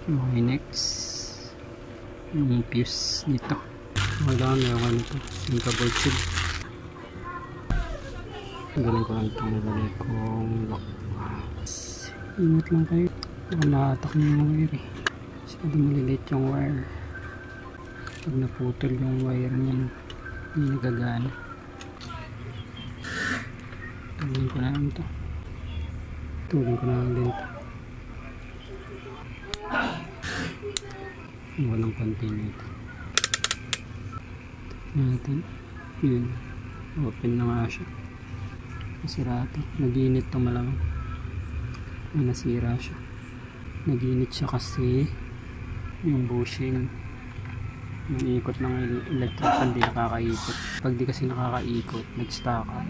Okay, next yung fuse nito. Wala na yung ano to, sinkable tube. Galing ko lang itong nalagay kong lock. Ingat lang kayo, baka maatak nyo yung wire eh. Masyado maliliit yung wire. Pag naputol yung wire nyan, hindi nagagana. Tulin ko na lang ito. Tulin ko na lang din ito. Walang container ito. Natin. Yun. Open na nga siya. Nasira ito. Nag-init ito malamang. Nasira siya. Nag-init siya kasi yung bushing, yung ikot ng electric fan di nakakaikot. Pag di kasi nakakaikot, nag-stack up,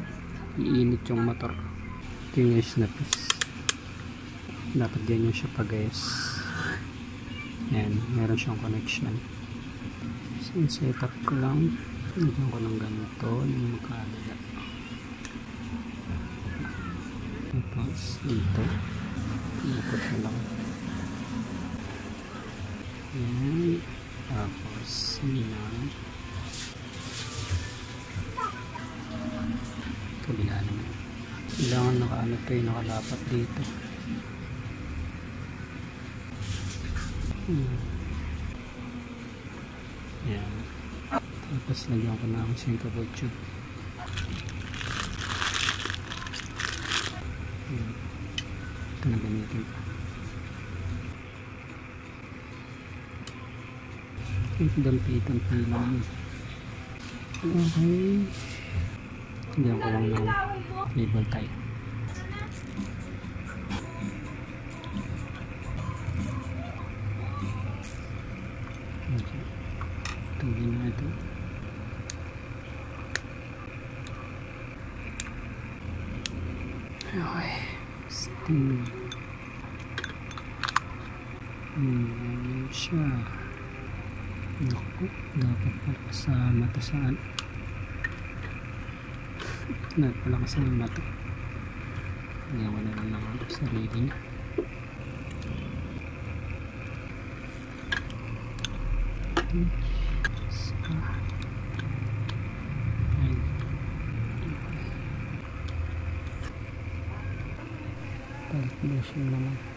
iinit yung motor. Ito yung guys na piece. Dapat ganyan siya pag guys. Ayan, meron siyang connection. So, set up ko lang. Lagyan ko ng ganito yung magkaalala. Tapos dito ikot ko lang. Ayan. Tapos yan. Kabila naman. Kailangan nakaano ito yung nakalapat dito. Ayan. Tapos lagyan ko na ang sinkable tube. Ito na gamitin ko. Dampi-dampi lang. Okay. Lagyan ko lang ng cable tie. Okay. Tugin na ito. Okay. Steam. Ayan siya. Naku, dapat pala kasama ito saan. Dapat pala kasama ito. Ngayon na lang naman ito sarili niya. Balik motion naman.